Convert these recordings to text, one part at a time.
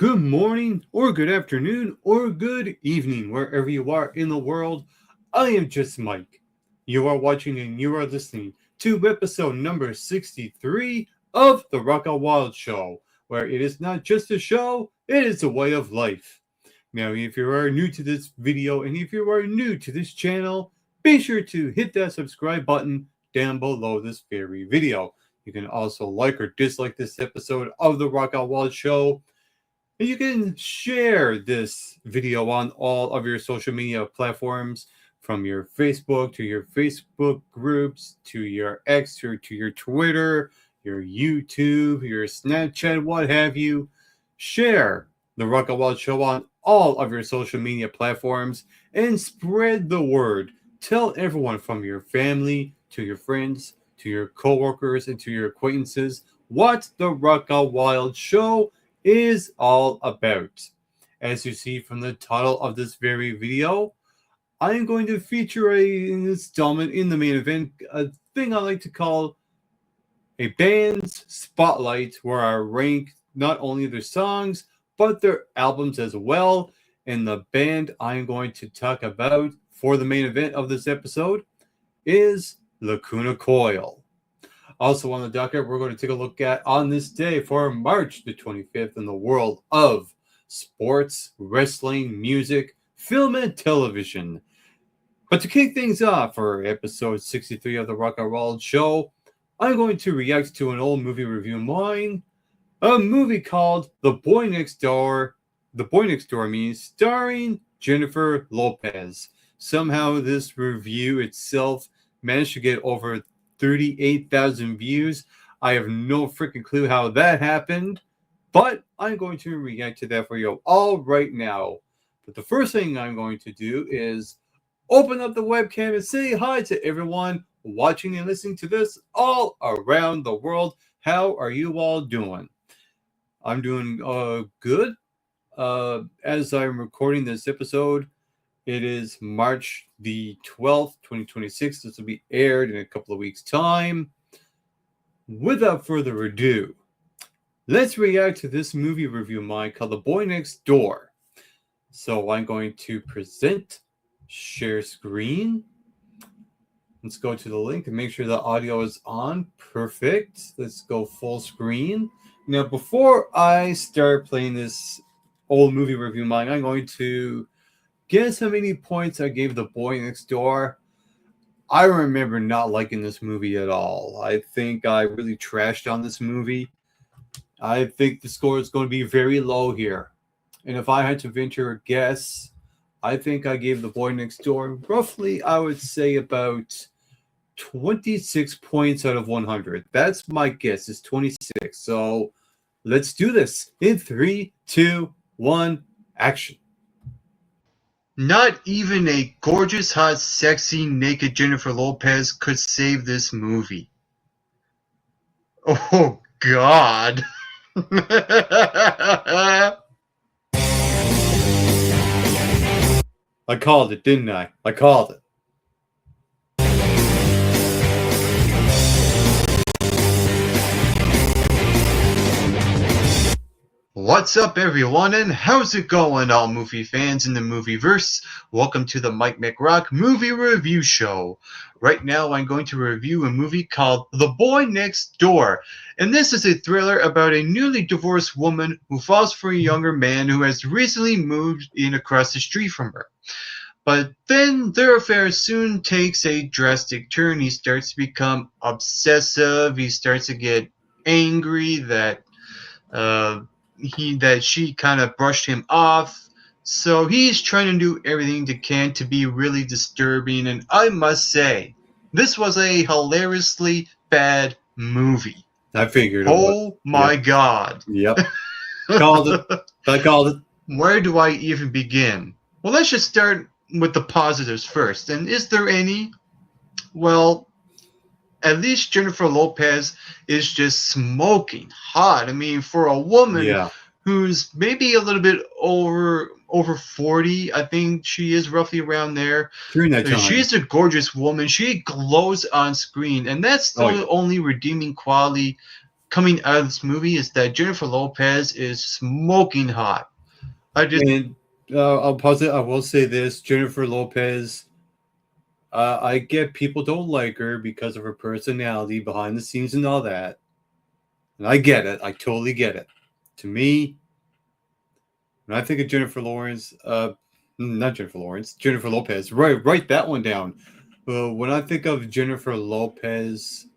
Good morning, or good afternoon, or good evening, wherever you are in the world. I am just Mike. You are watching and you are listening to episode number 63 of The Rock Out Wild Show, where it is not just a show, it is a way of life. Now, if you are new to this video and if you are new to this channel, be sure to hit that subscribe button down below this very video. You can also like or dislike this episode of The Rock Out Wild Show. And you can share this video on all of your social media platforms, from your Facebook to your Facebook groups, to your X or to your Twitter, your YouTube, your Snapchat, what have you. Share the Rock Out Wild Show on all of your social media platforms and spread the word. Tell everyone, from your family to your friends to your coworkers and to your acquaintances, what the Rock Out Wild Show is all about. As you see from the title of this very video, I am going to feature an installment in the main event, a thing I like to call a band's spotlight, where I rank not only their songs but their albums as well. And the band I'm going to talk about for the main event of this episode is Lacuna Coil. Also on the docket, we're going to take a look at, on this day for March the 25th, in the world of sports, wrestling, music, film, and television. But to kick things off for episode 63 of the Rock Out Wild Show, I'm going to react to an old movie review of mine, a movie called The Boy Next Door. The Boy Next Door means starring Jennifer Lopez. Somehow this review itself managed to get over 38,000 views. I have no freaking clue how that happened, but I'm going to react to that for you all right now. But the first thing I'm going to do is open up the webcam and say hi to everyone watching and listening to this all around the world. How are you all doing? I'm doing good. As I'm recording this episode, it is March the 12th, 2026. This will be aired in a couple of weeks' time. Without further ado, let's react to this movie review of mine called The Boy Next Door. So I'm going to present, share screen. Let's go to the link and make sure the audio is on. Perfect. Let's go full screen. Now, before I start playing this old movie review of mine, I'm going to guess how many points I gave The Boy Next Door. I remember not liking this movie at all. I think I really trashed on this movie. I think the score is going to be very low here. And if I had to venture a guess, I think I gave The Boy Next Door roughly, I would say, about 26 points out of 100. That's my guess, is 26. So let's do this. In 3, 2, 1, action. Not even a gorgeous, hot, sexy, naked Jennifer Lopez could save this movie. Oh, God. I called it, didn't I? I called it. What's up, everyone, and how's it going, all movie fans in the movieverse? Welcome to the Mike McRock Movie Review Show. Right now, I'm going to review a movie called The Boy Next Door, and this is a thriller about a newly divorced woman who falls for a younger man who has recently moved in across the street from her. But then their affair soon takes a drastic turn. He starts to become obsessive. He starts to get angry that she kind of brushed him off. So he's trying to do everything he can to be really disturbing. And I must say, this was a hilariously bad movie. I figured. Oh my God. Yep. Called it. I called it. Where do I even begin? Well, let's just start with the positives first. And is there any? Well, at least Jennifer Lopez is just smoking hot. I mean, for a woman who's maybe a little bit over 40, I think she is roughly around there. During that time. She's a gorgeous woman. She glows on screen, and that's the only redeeming quality coming out of this movie is that Jennifer Lopez is smoking hot. I just And I'll pause it. I will say this: Jennifer Lopez. I get people don't like her because of her personality behind the scenes and all that, and I get it. I totally get it. To me, when I think of Jennifer Lawrence, not Jennifer Lawrence, Jennifer Lopez. Right, write that one down. When I think of Jennifer Lopez,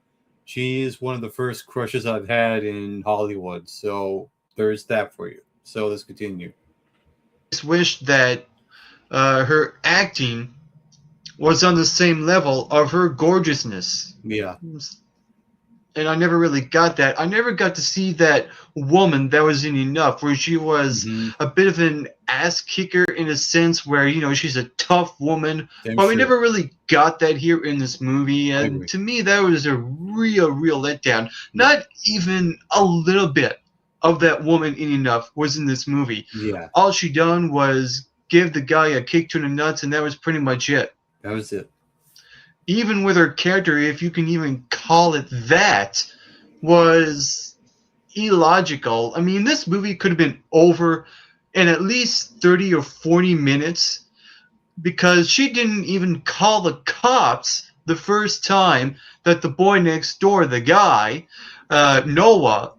she is one of the first crushes I've had in Hollywood. So there's that for you. So let's continue. just wish that her acting was on the same level of her gorgeousness. Yeah. And I never really got that. I never got to see that woman that was in Enough, where she was Mm-hmm. a bit of an ass kicker in a sense where, she's a tough woman. Damn But we sure. never really got that here in this movie. I And agree. to me, that was a real letdown. Yeah. Not even a little bit of that woman in Enough was in this movie. Yeah. All she done was give the guy a kick to the nuts, and that was pretty much it. That was it. Even with her character, if you can even call it that, was illogical. I mean, this movie could have been over in at least 30 or 40 minutes because she didn't even call the cops the first time that the boy next door, the guy, Noah,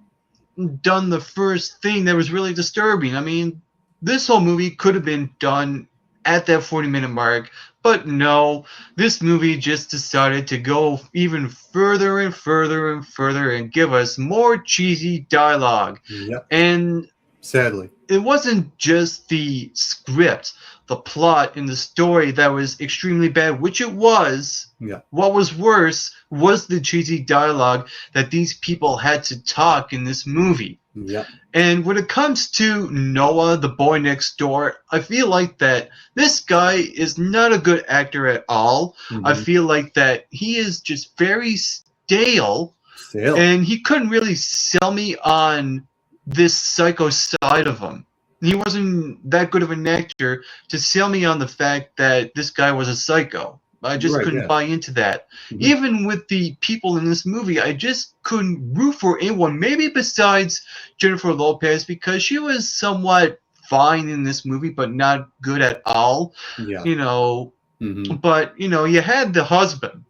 done the first thing that was really disturbing. I mean, this whole movie could have been done at that 40-minute mark, but no, this movie just decided to go even further and further and further and give us more cheesy dialogue. Yep. And Sadly. it wasn't just the script, the plot, and the story that was extremely bad, which it was. Yeah. What was worse was the cheesy dialogue that these people had to talk in this movie. Yep. And when it comes to Noah, the boy next door, I feel like that this guy is not a good actor at all. Mm-hmm. I feel like that he is just very stale. Still. And he couldn't really sell me on this psycho side of him. He wasn't that good of an actor to sell me on the fact that this guy was a psycho. I just couldn't buy into that. Mm-hmm. Even with the people in this movie, I just couldn't root for anyone, maybe besides Jennifer Lopez, because she was somewhat fine in this movie, but not good at all. Yeah. Mm-hmm. But, you had the husband.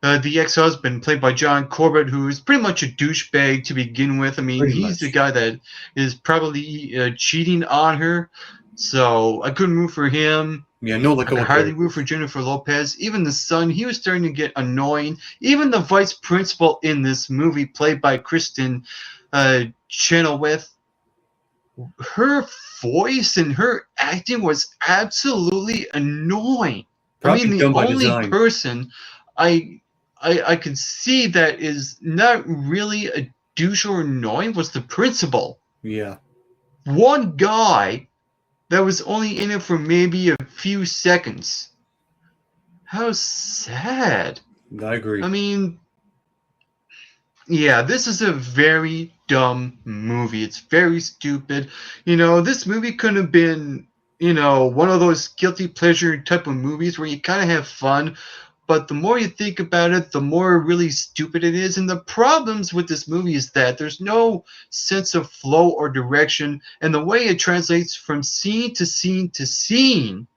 The ex-husband, played by John Corbett, who is pretty much a douchebag to begin with. I mean, he's the guy that is probably cheating on her. So I couldn't root for him. Yeah, no, I could hardly root for Jennifer Lopez. Even the son, he was starting to get annoying. Even the vice principal in this movie, played by Kristen Chenoweth, her voice and her acting was absolutely annoying. Probably I mean, the only person I could see that is not really a douche or annoying was the principal. Yeah. One guy that was only in it for maybe a few seconds. How sad. I agree. I mean, yeah, this is a very dumb movie. It's very stupid. This movie could have been, one of those guilty pleasure type of movies where you kind of have fun. But the more you think about it, the more really stupid it is. And the problems with this movie is that there's no sense of flow or direction. And the way it translates from scene to scene to scene,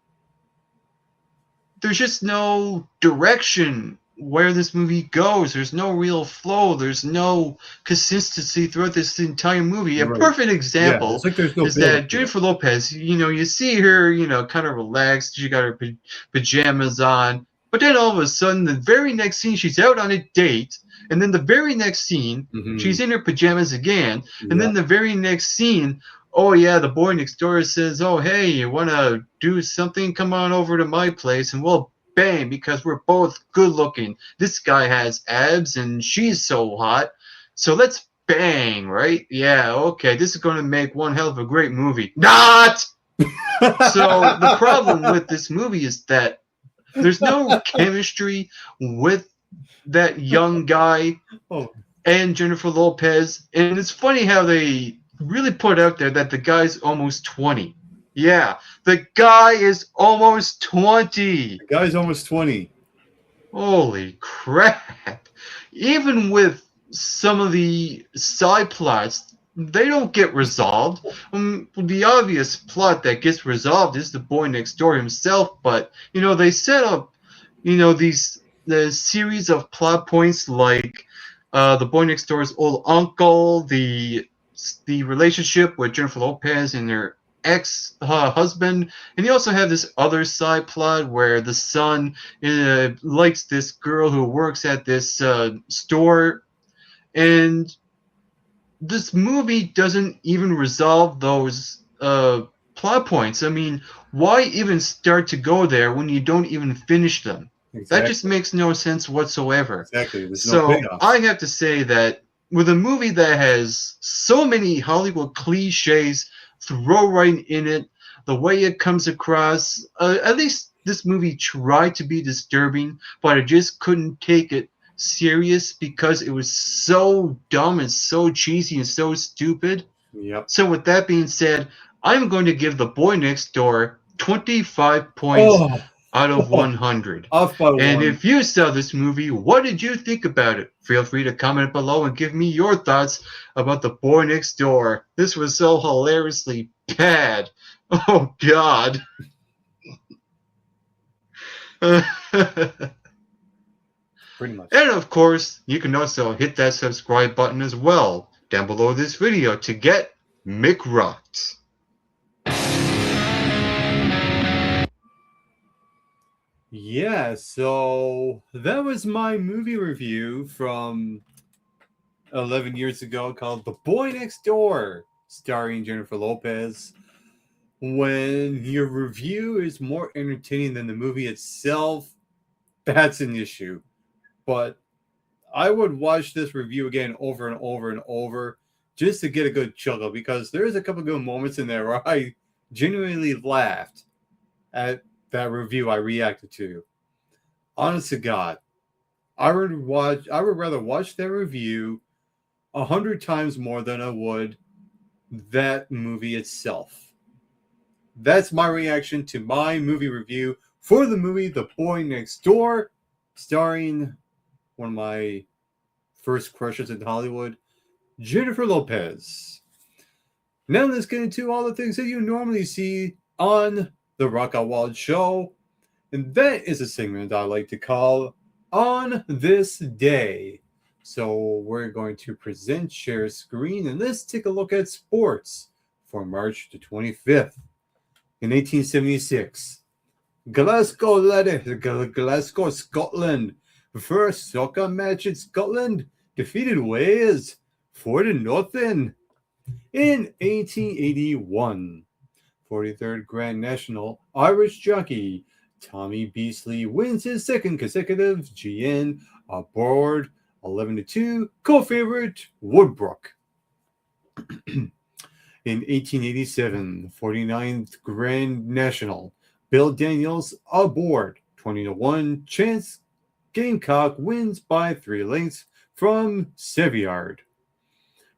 there's just no direction where this movie goes. There's no real flow. There's no consistency throughout this entire movie. A perfect example is that Jennifer Lopez, you see her, kind of relaxed. She got her pajamas on. But then all of a sudden, the very next scene, she's out on a date. And then the very next scene, she's in her pajamas again. And then the very next scene, oh, yeah, the boy next door says, oh, hey, you want to do something? Come on over to my place. And we'll bang because we're both good looking. This guy has abs and she's so hot. So let's bang, right? Yeah, okay, this is going to make one hell of a great movie. Not! So the problem with this movie is that there's no chemistry with that young guy and Jennifer Lopez. And it's funny how they really put out there that the guy's almost 20. Yeah, the guy is almost 20. The guy's almost 20. Holy crap. Even with some of the side plots, they don't get resolved. The obvious plot that gets resolved is the boy next door himself, but they set up the series of plot points like the boy next door's old uncle, the relationship with Jennifer Lopez and her ex-husband, and you also have this other side plot where the son likes this girl who works at this store, and this movie doesn't even resolve those plot points. I mean, why even start to go there when you don't even finish them? Exactly. That just makes no sense whatsoever. Exactly. There's so no payoff. I have to say that with a movie that has so many Hollywood cliches thrown right in it, the way it comes across, at least this movie tried to be disturbing, but I just couldn't take it serious because it was so dumb and so cheesy and so stupid. Yep. So with that being said, I'm going to give The Boy Next Door 25 points out of 100. Off by and one. If you saw this movie, what did you think about it? Feel free to comment below and give me your thoughts about The Boy Next Door. This was so hilariously bad. Oh God. Pretty much. And of course, you can also hit that subscribe button as well down below this video to get McRocked. Yeah, so that was my movie review from 11 years ago called The Boy Next Door, starring Jennifer Lopez. When your review is more entertaining than the movie itself, that's an issue. But I would watch this review again over and over and over just to get a good chuckle, because there's a couple good moments in there where I genuinely laughed at that review I reacted to. Honest to God, I would rather watch that review 100 times more than I would that movie itself. That's my reaction to my movie review for the movie The Boy Next Door, starring one of my first crushes in Hollywood, Jennifer Lopez. Now let's get into all the things that you normally see on the Rock Out Wild show, and that is a segment I like to call On This Day. So we're going to present, share screen, and let's take a look at sports for March the 25th. In 1876, Glasgow, Scotland. First soccer match in Scotland defeated Wales 4-0. In 1881, 43rd Grand National, Irish jockey Tommy Beasley wins his second consecutive GN aboard 11-2 co-favorite Woodbrook. In 1887, 49th Grand National, Bill Daniels aboard 20-1 Chance Gamecock wins by 3 lengths from Savoyard.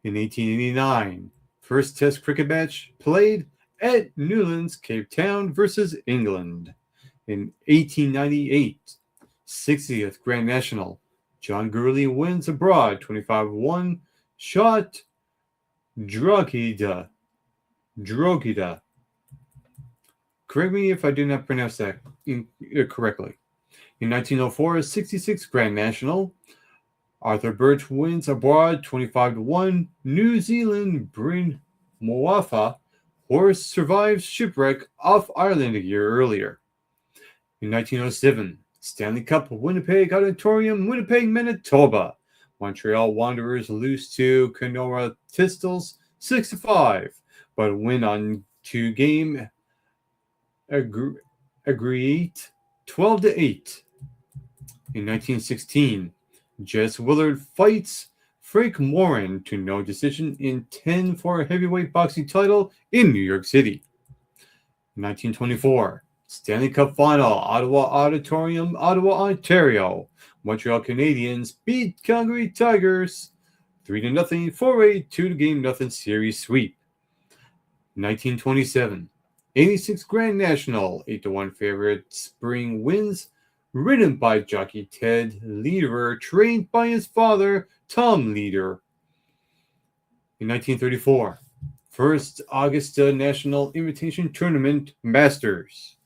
In 1889, first Test cricket match played at Newlands, Cape Town versus England. In 1898, 60th Grand National, John Gurley wins abroad 25-1 shot Drogheda. Correct me if I did not pronounce that correctly. In 1904, 66th Grand National, Arthur Birch wins abroad 25-1 New Zealand. Bryn Moafa horse survives shipwreck off Ireland a year earlier. In 1907, Stanley Cup, Winnipeg Auditorium, Winnipeg, Manitoba. Montreal Wanderers lose to Kenora Pistols 6-5, but win on 2-game aggregate 12-8. In 1916, Jess Willard fights Frank Moran to no decision in 10 for a heavyweight boxing title in New York City. In 1924, Stanley Cup Final, Ottawa Auditorium, Ottawa, Ontario. Montreal Canadiens beat Calgary Tigers 3-0 for a 2-0 series sweep. 1927, 86th Grand National, 8-1 favorite Spring wins, ridden by jockey Ted Lederer, trained by his father, Tom Leader. In 1934, first Augusta National Invitation Tournament Masters.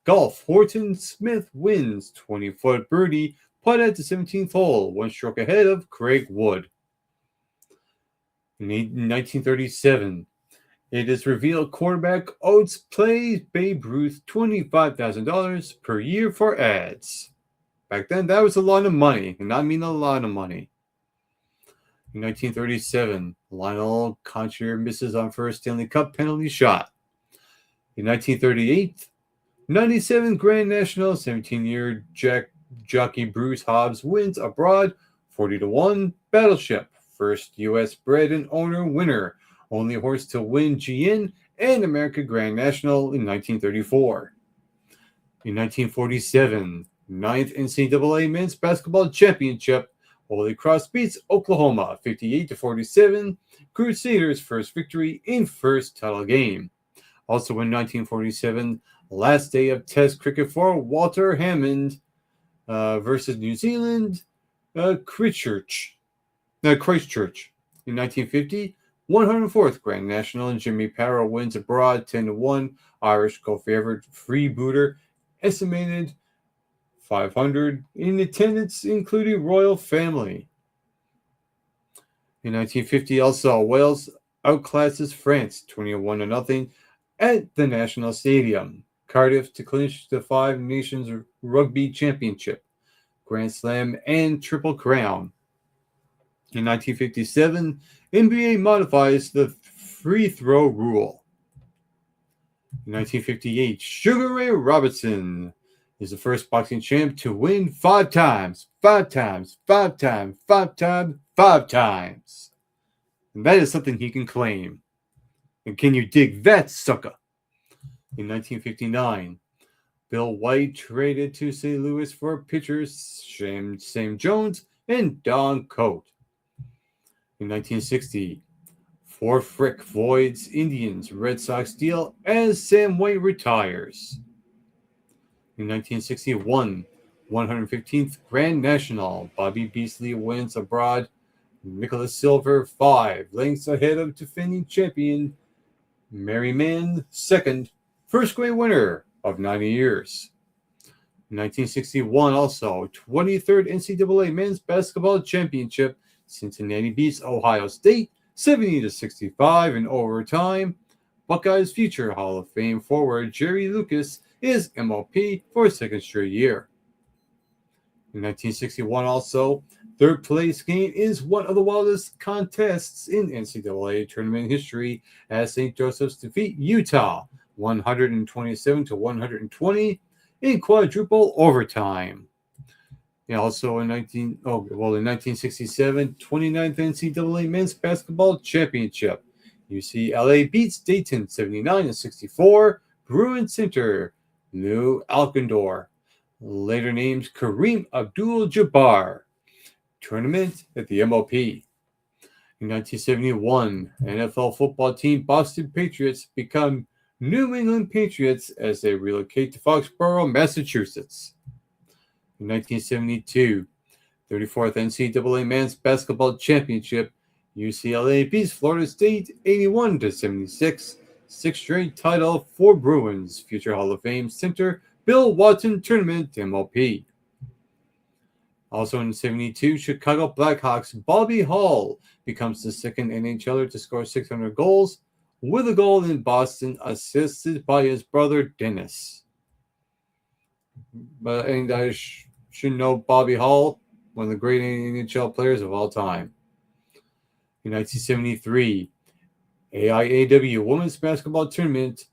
Golf, Horton Smith wins 20-foot birdie putt at the 17th hole, one stroke ahead of Craig Wood. In 1937, it is revealed quarterback Oates plays Babe Ruth $25,000 per year for ads. Back then, that was a lot of money, and I mean a lot of money. In 1937, Lionel Concher misses on first Stanley Cup penalty shot. In 1938, 97 Grand National, 17-year jockey Bruce Hobbs wins abroad 40-1 Battleship. First U.S. bred and owner winner. Only horse to win GN and America Grand National in 1934. In 1947, 9th NCAA Men's Basketball Championship. Holy Cross beats Oklahoma 58-47. Crusaders' first victory in first title game. Also in 1947, last day of Test cricket for Walter Hammond versus New Zealand, Christchurch. In 1950, 104th Grand National, and Jimmy Parrow wins abroad 10-1. Irish go favorite freebooter, estimated 500 in attendance, including royal family. In 1950, also Wales outclasses France 21-0 at the National Stadium. Cardiff to clinch the Five Nations Rugby Championship, Grand Slam, and Triple Crown. In 1957, NBA modifies the free throw rule. In 1958, Sugar Ray Robinson is the first boxing champ to win 5 times. And that is something he can claim. And can you dig that, sucker? In 1959, Bill White traded to St. Louis for pitchers Sam Jones and Don Coate. In 1960, Fort Frick voids Indians Red Sox deal as Sam White retires. In 1961, 115th Grand National, Bobby Beasley wins abroad. Nicholas Silver 5 lengths ahead of defending champion Merryman II, first grade winner of 90 years. In 1961, also 23rd NCAA Men's Basketball Championship, Cincinnati beats Ohio State 70-65 in overtime. Buckeyes future Hall of Fame forward Jerry Lucas is MLP for a second straight year. In 1961, also, third place game is one of the wildest contests in NCAA tournament history as St. Joseph's defeat Utah 127-120 in quadruple overtime. And also in 1967, 29th NCAA Men's Basketball Championship. UCLA beats Dayton 79-64. Bruin center Lou Alcindor, later named Kareem Abdul-Jabbar, tournament at the MLP. In 1971, NFL football team Boston Patriots become New England Patriots as they relocate to Foxborough, Massachusetts. In 1972, 34th NCAA Men's Basketball Championship, UCLA beats Florida State 81-76, sixth straight title for Bruins, future Hall of Fame center Bill Watson tournament MLP. Also in 72, Chicago Blackhawks Bobby Hall becomes the second NHLer to score 600 goals, with a goal in Boston assisted by his brother Dennis. And I should know Bobby Hall, one of the great NHL players of all time. In 1973, AIAW Women's Basketball Tournament,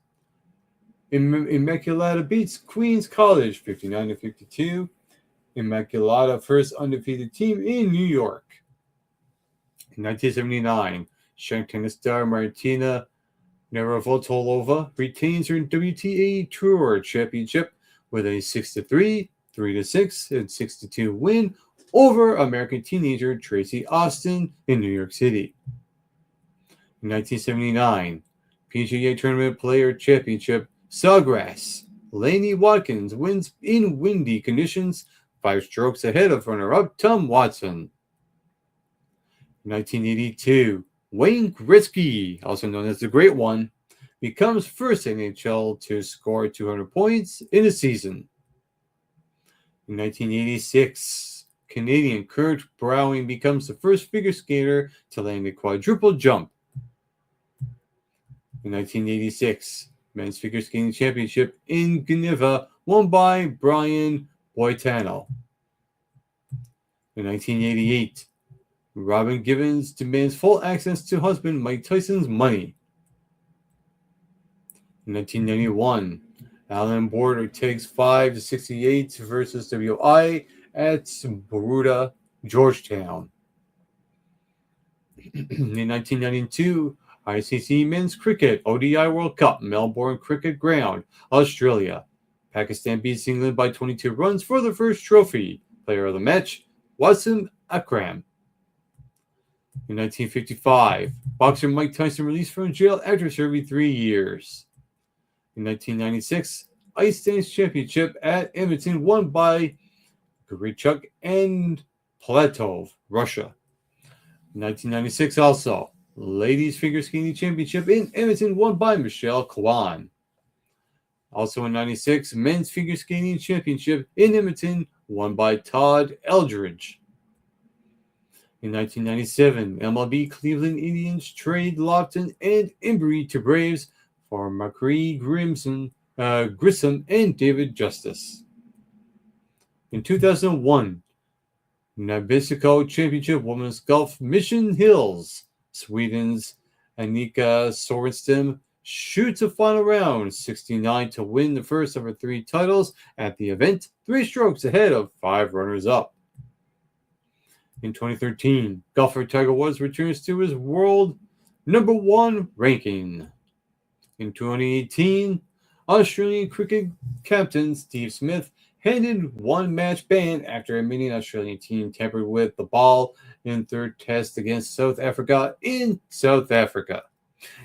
Immaculata beats Queens College 59-52. Immaculata first undefeated team in New York. In 1979, Shank tennis star Martina Navratilova retains her WTA Tour Championship with a 6-3, 3-6, and 6-2 win over American teenager Tracy Austin in New York City. In 1979, PGA Tournament Player Championship, Sawgrass. Laney Watkins wins in windy conditions, 5 strokes ahead of runner-up Tom Watson. In 1982, Wayne Gretzky, also known as the Great One, becomes first NHL to score 200 points in a season. In 1986, Canadian Kurt Browning becomes the first figure skater to land a quadruple jump. In 1986, Men's Figure Skating Championship in Geneva, won by Brian Boitano. In 1988, Robin Givens demands full access to husband Mike Tyson's money. In 1991, Alan Border takes 5-68 versus WI at Baruta, Georgetown. In 1992, ICC Men's Cricket ODI World Cup, Melbourne Cricket Ground, Australia. Pakistan beats England by 22 runs for the first trophy. Player of the match, Wasim Akram. In 1955, boxer Mike Tyson released from jail after serving 3 years. In 1996, Ice Dance Championship at Edmonton, won by Grichuk and Platov, Russia. In 1996 also, Ladies Figure Skating Championship in Edmonton, won by Michelle Kwan. Also in 96, Men's Figure Skating Championship in Edmonton, won by Todd Eldridge. In 1997, MLB Cleveland Indians trade Lofton and Embry to Braves for Macri Grissom and David Justice. In 2001, Nabisco Championship Women's Golf, Mission Hills. Sweden's Annika Sorenstam shoots a final round, 69, to win the first of her 3 titles at the event, 3 strokes ahead of 5 runners-up. In 2013, golfer Tiger Woods returns to his world #1 ranking. In 2018, Australian cricket captain Steve Smith handed 1-match ban after admitting Australian team tampered with the ball in 3rd test against South Africa in South Africa.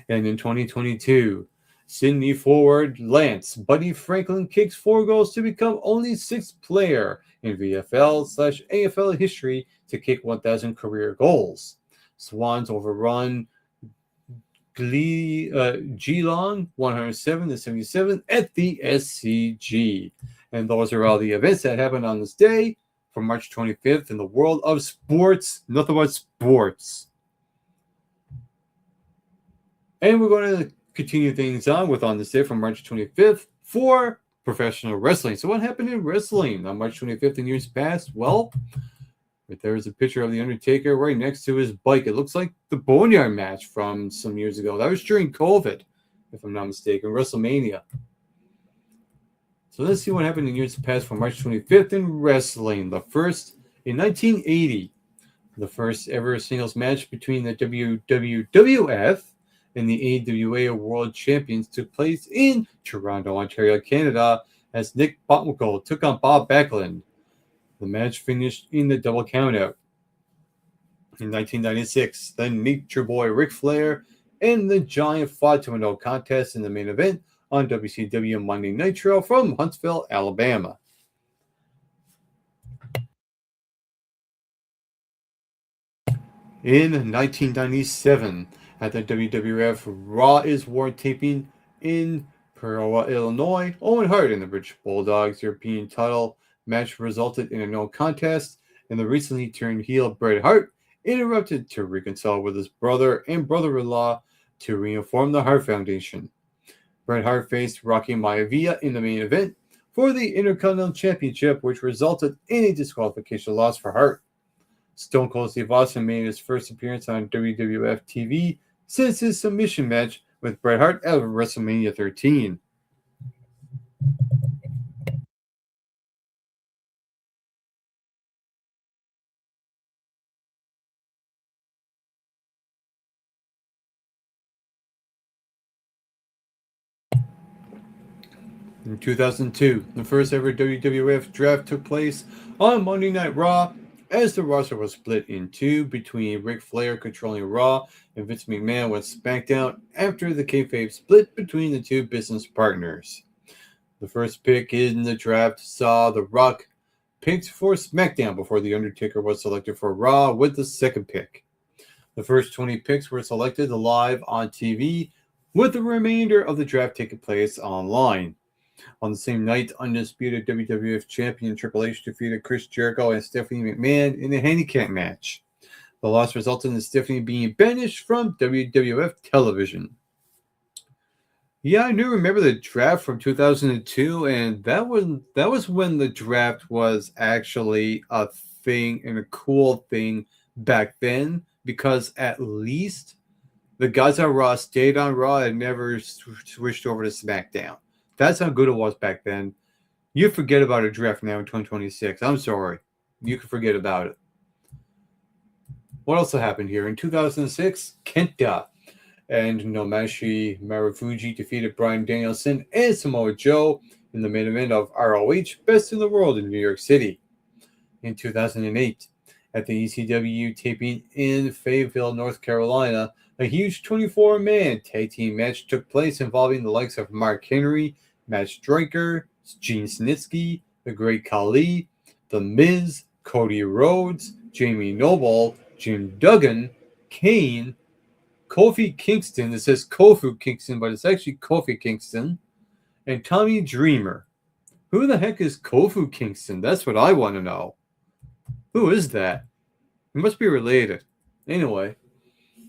And in 2022, Sydney forward Lance Buddy Franklin kicks 4 goals to become only 6th player in VFL/AFL history to kick 1,000 career goals. Swans overrun Geelong 107-77 at the SCG. And those are all the events that happened on this day from March 25th in the world of sports. Nothing but sports. And we're going to continue things on this day from March 25th for professional wrestling. So what happened in wrestling on March 25th in years past? Well, right there is a picture of The Undertaker right next to his bike. It looks like the Boneyard match from some years ago. That was during COVID, if I'm not mistaken, WrestleMania. So let's see what happened in years past for March 25th in wrestling. The first, in 1980, the first ever singles match between the WWF and the AWA World Champions took place in Toronto, Ontario, Canada, as Nick Bockwinkel took on Bob Backlund. The match finished in the double countout. In 1996, the Nature Boy Ric Flair and the Giant fought to a no contest in the main event on WCW Monday Nitro from Huntsville, Alabama. In 1997, at the WWF Raw is War taping in Peoria, Illinois, Owen Hart and the British Bulldogs European title match resulted in a no contest, and the recently turned heel Bret Hart interrupted to reconcile with his brother and brother-in-law to reform the Hart Foundation. Bret Hart faced Rocky Maivia in the main event for the Intercontinental Championship, which resulted in a disqualification loss for Hart. Stone Cold Steve Austin made his first appearance on WWF TV since his submission match with Bret Hart at WrestleMania 13. In 2002, the first ever WWF draft took place on Monday Night Raw, as the roster was split in 2 between Ric Flair controlling Raw and Vince McMahon with SmackDown after the kayfabe split between the 2 business partners. The first pick in the draft saw The Rock picked for SmackDown before The Undertaker was selected for Raw with the second pick. The first 20 picks were selected live on TV, with the remainder of the draft taking place online. On the same night, undisputed WWF champion Triple H defeated Chris Jericho and Stephanie McMahon in a handicap match. The loss resulted in Stephanie being banished from WWF television. Yeah, I do remember the draft from 2002, and that was when the draft was actually a thing and a cool thing back then, because at least the guys on Raw stayed on Raw and never switched over to SmackDown. That's how good it was back then. You forget about a draft now in 2026. I'm sorry. You can forget about it. What else happened here? In 2006, Kenta and Nomashi Marufuji defeated Bryan Danielson and Samoa Joe in the main event of ROH Best in the World in New York City. In 2008, at the ECW taping in Fayetteville, North Carolina, a huge 24-man tag team match took place involving the likes of Mark Henry, Matt Striker, Gene Snitsky, The Great Khali, The Miz, Cody Rhodes, Jamie Noble, Jim Duggan, Kane, Kofi Kingston. It says Kofu Kingston, but it's actually Kofi Kingston, and Tommy Dreamer. Who the heck is Kofu Kingston? That's what I want to know. Who is that? He must be related. Anyway,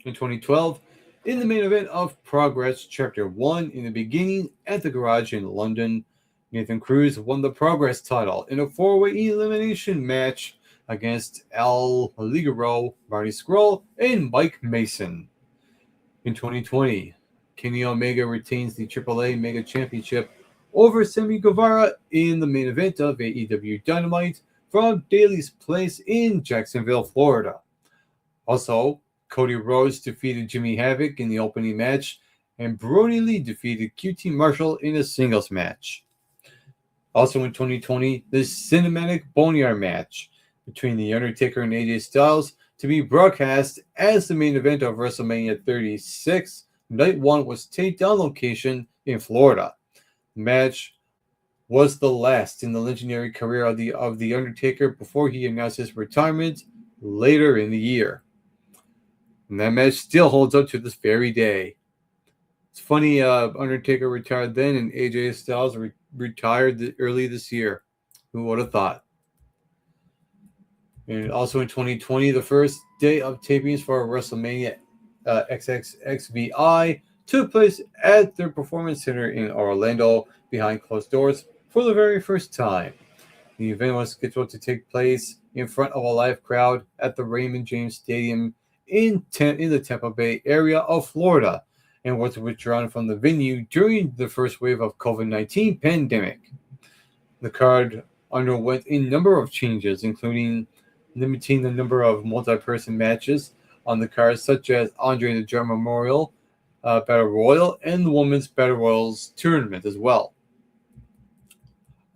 in 2012, in the main event of Progress Chapter 1, in the beginning at the Garage in London, Nathan Cruz won the Progress title in a 4-way elimination match against El Ligero, Marty Scurll, and Mike Mason. In 2020, Kenny Omega retains the AAA Mega Championship over Sammy Guevara in the main event of AEW Dynamite from Daly's Place in Jacksonville, Florida. Also, Cody Rhodes defeated Jimmy Havoc in the opening match, and Brody Lee defeated QT Marshall in a singles match. Also in 2020, the cinematic Boneyard match between The Undertaker and AJ Styles to be broadcast as the main event of WrestleMania 36. Night 1 was taped on location in Florida. The match was the last in the legendary career of the Undertaker before he announced his retirement later in the year. And that match still holds up to this very day. It's funny, Undertaker retired then, and AJ Styles retired early this year. Who would have thought? And also in 2020, the first day of tapings for WrestleMania XXXVI took place at their Performance Center in Orlando behind closed doors for the very first time. The event was scheduled to take place in front of a live crowd at the Raymond James Stadium in the Tampa Bay area of Florida, and was withdrawn from the venue during the first wave of COVID-19 pandemic. The card underwent a number of changes, including limiting the number of multi-person matches on the card, such as Andre the Giant Memorial Battle Royal and the Women's Battle Royals tournament as well.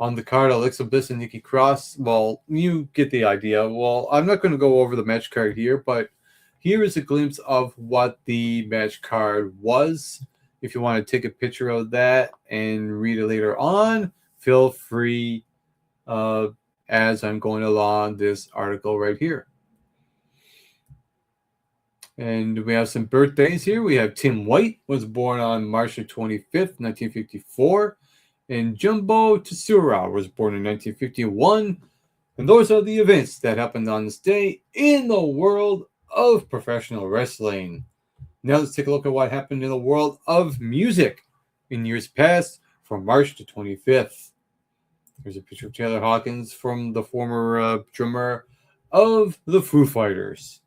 On the card, Alexa Bliss and Nikki Cross. Well, you get the idea. Well, I'm not going to go over the match card here, but here is a glimpse of what the match card was. If you want to take a picture of that and read it later on, feel free as I'm going along this article right here. And we have some birthdays here. We have Tim White, was born on March 25th, 1954. And Jumbo Tsuruta was born in 1951. And those are the events that happened on this day in the world of professional wrestling. Now let's take a look at what happened in the world of music in years past from March to 25th. Here's a picture of Taylor Hawkins, from the former drummer of the Foo Fighters.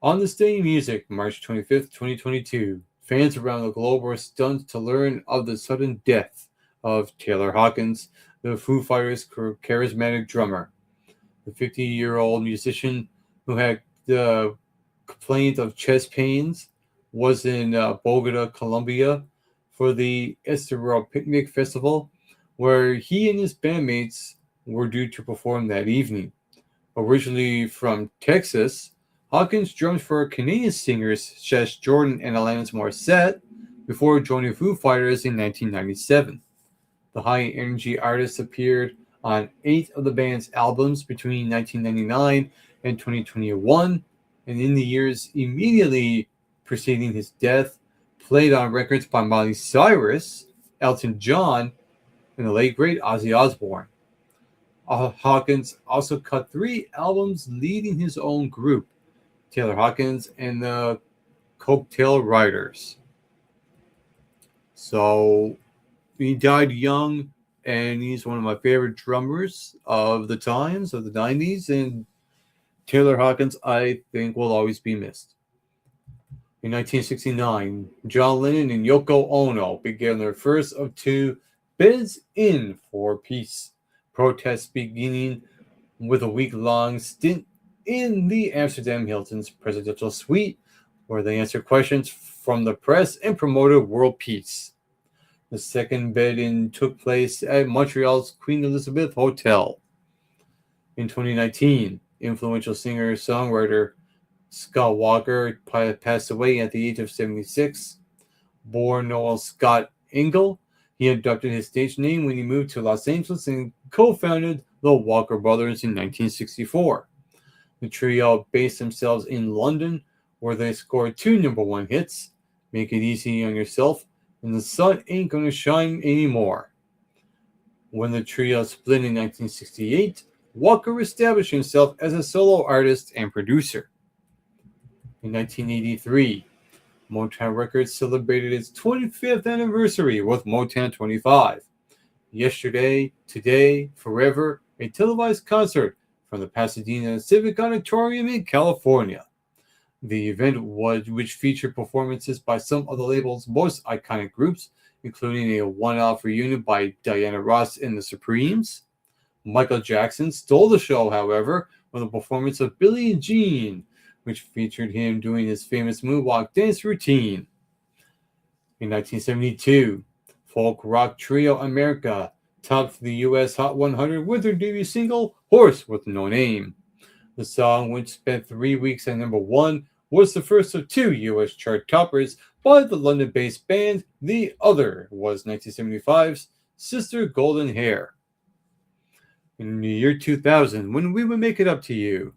On this day in music, March 25th, 2022, fans around the globe were stunned to learn of the sudden death of Taylor Hawkins, the Foo Fighters' charismatic drummer. The 50-year-old musician who had complained of chest pains was in Bogota, Colombia for the Estero Picnic Festival, where he and his bandmates were due to perform that evening. Originally from Texas, Hawkins drummed for Canadian singers Seth Jordan and Alanis Morissette before joining Foo Fighters in 1997. The high-energy artist appeared on 8 of the band's albums between 1999 and 2021, and in the years immediately preceding his death, played on records by Miley Cyrus, Elton John, and the late great Ozzy Osbourne. Hawkins also cut 3 albums leading his own group, Taylor Hawkins and the Cocktail Riders. So he died young, and he's one of my favorite drummers of the times, of the 90s, and Taylor Hawkins, I think, will always be missed. In 1969, John Lennon and Yoko Ono began their first of 2 Beds in for Peace protests, beginning with a week-long stint in the Amsterdam Hilton's presidential suite, where they answered questions from the press and promoted world peace. The second bed-in took place at Montreal's Queen Elizabeth Hotel. In 2019, influential singer-songwriter Scott Walker passed away at the age of 76. Born Noel Scott Ingle, he adopted his stage name when he moved to Los Angeles and co-founded the Walker Brothers in 1964. The trio based themselves in London, where they scored 2 #1 hits, Make It Easy on Yourself and The Sun Ain't Gonna Shine Anymore. When the trio split in 1968, Walker established himself as a solo artist and producer. In 1983, Motown Records celebrated its 25th anniversary with Motown 25. Yesterday, Today, Forever, a televised concert from the Pasadena Civic Auditorium in California. The event which featured performances by some of the label's most iconic groups, including a one-off reunion by Diana Ross and the Supremes. Michael Jackson stole the show, however, with a performance of Billie Jean, which featured him doing his famous moonwalk dance routine. In 1972, folk rock trio America topped the U.S. Hot 100 with their debut single, Horse with No Name. The song, which spent 3 weeks at #1, was the first of 2 U.S. chart toppers by the London-based band. The other was 1975's Sister Golden Hair. In the year 2000, When We Would Make It Up to You,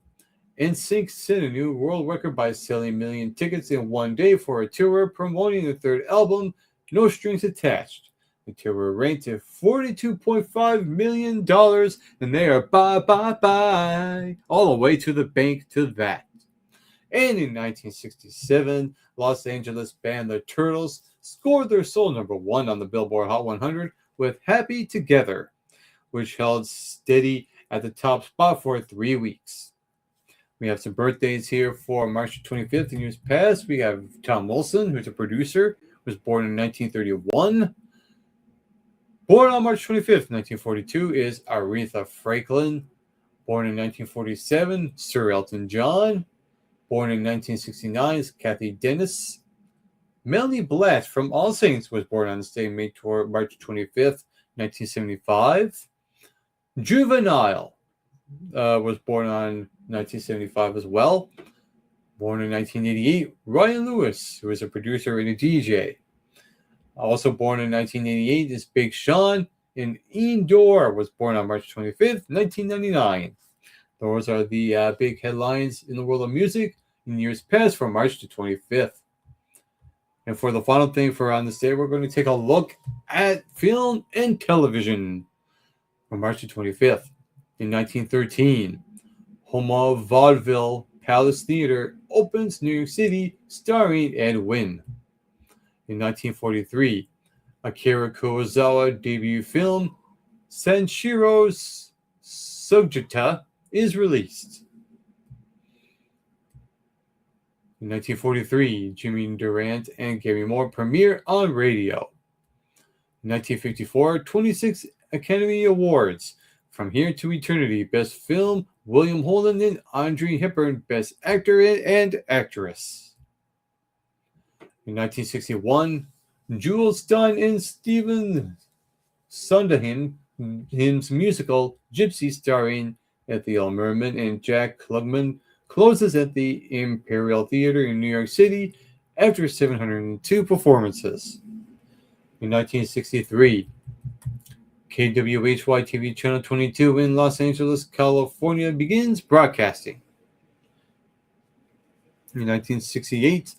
NSYNC set a new world record by selling 1 million tickets in one day for a tour promoting their 3rd album, No Strings Attached. The tour ranked at $42.5 million, and they are bye, all the way to the bank to that. And in 1967, Los Angeles band The Turtles scored their sole #1 on the Billboard Hot 100 with Happy Together, which held steady at the top spot for 3 weeks. We have some birthdays here for March 25th in years past. We have Tom Wilson, who's a producer, was born in 1931. Born on March 25th, 1942, is Aretha Franklin. Born in 1947, Sir Elton John. Born in 1969 is Kathy Dennis. Melanie Blatt from All Saints was born on the same March 25th, 1975. Juvenile was born on 1975 as well. Born in 1988, Ryan Lewis, who is a producer and a DJ. Also born in 1988 is Big Sean, and Ian Dorr was born on March 25th, 1999. Those are the big headlines in the world of music in years past from March to 25th. And for the final thing for on this day, we're going to take a look at film and television from March to 25th. In 1913, Homa Vaudeville Palace Theater opens New York City, starring Ed Wynn. In 1943, Akira Kurosawa debut film Sanshiro's Sugita is released. In 1943, Jimmy Durant and Gary Moore premiere on radio. In 1954, 26 Academy Awards. From Here to Eternity, Best Film, William Holden and Audrey Hepburn, Best Actor and Actress. In 1961, Jules Dunn and Stephen Sondheim's musical Gypsy, starring Ethel Merman and Jack Klugman, closes at the Imperial Theater in New York City after 702 performances. In 1963, KWHY TV Channel 22 in Los Angeles, California begins broadcasting. In 1968,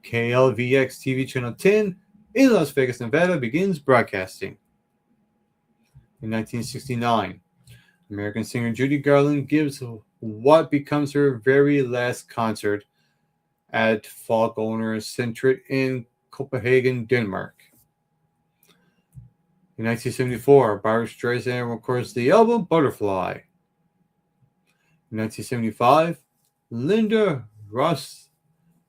KLVX TV Channel 10 in Las Vegas, Nevada begins broadcasting. In 1969, American singer Judy Garland gives what becomes her very last concert at Falconer Centret in Copenhagen, Denmark. In 1974, Barbra Streisand records the album Butterfly. In 1975, Linda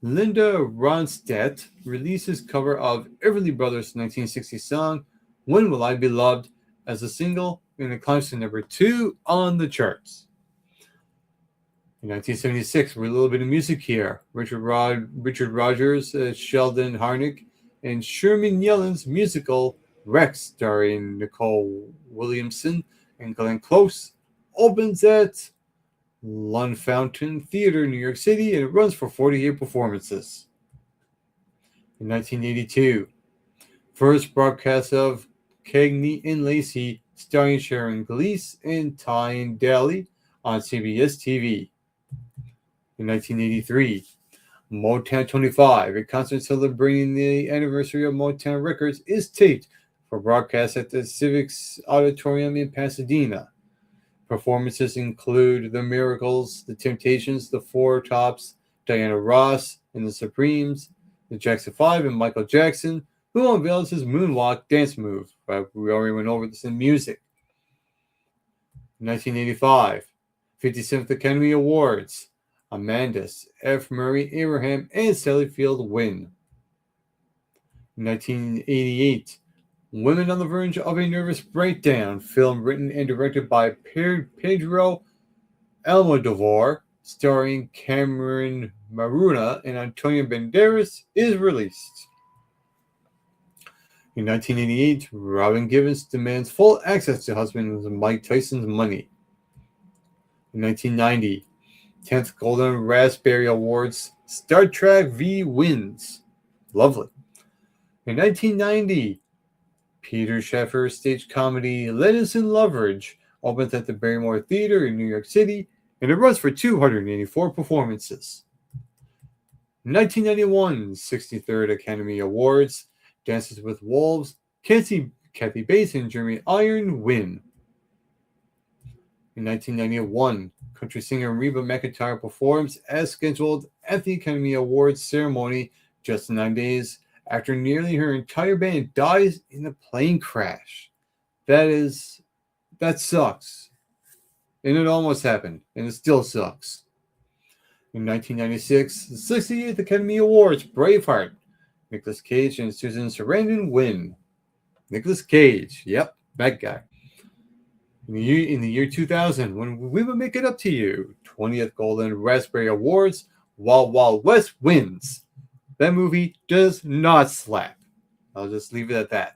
Ronstadt releases cover of Everly Brothers' 1960 song When Will I Be Loved as a single, and it climbs to number 2 on the charts. In 1976, with a little bit of music here, Richard Rogers, Sheldon Harnick, and Sherman Yellen's musical Rex, starring Nicole Williamson and Glenn Close, opens at Lund Fountain Theater, New York City, and it runs for 48 performances. In 1982, first broadcast of Cagney and Lacey, starring Sharon Gleese and Tyne Daly on CBS TV. In 1983, Motown 25, a concert celebrating the anniversary of Motown Records, is taped for broadcast at the Civics Auditorium in Pasadena. Performances include The Miracles, The Temptations, The Four Tops, Diana Ross and the Supremes, the Jackson 5, and Michael Jackson, who unveils his moonwalk dance move. We already went over this in music. In 1985, 57th Academy Awards, Amanda's, F. Murray Abraham, and Sally Field win. In 1988, Women on the Verge of a Nervous Breakdown, film written and directed by Pedro Almodovar, starring Cameron Maruna and Antonio Banderas, is released. In 1988, Robin Givens demands full access to husband Mike Tyson's money. In 1990, 10th Golden Raspberry Awards, Star Trek V wins. Lovely. In 1990, Peter Shaffer's stage comedy Lettuce and Leverage opens at the Barrymore Theater in New York City, and it runs for 284 performances. 1991, 63rd Academy Awards, Dances with Wolves, Kathy Bates and Jeremy Iron win. In 1991, country singer Reba McEntire performs as scheduled at the Academy Awards ceremony just 9 days after nearly her entire band dies in a plane crash. That sucks. And it almost happened, and it still sucks. In 1996, the 68th Academy Awards, Braveheart, Nicolas Cage and Susan Sarandon win. Nicolas Cage, yep, that guy. In the year 2000, when We Will Make It Up to You, 20th Golden Raspberry Awards, Wild Wild West wins. That movie does not slap. I'll just leave it at that.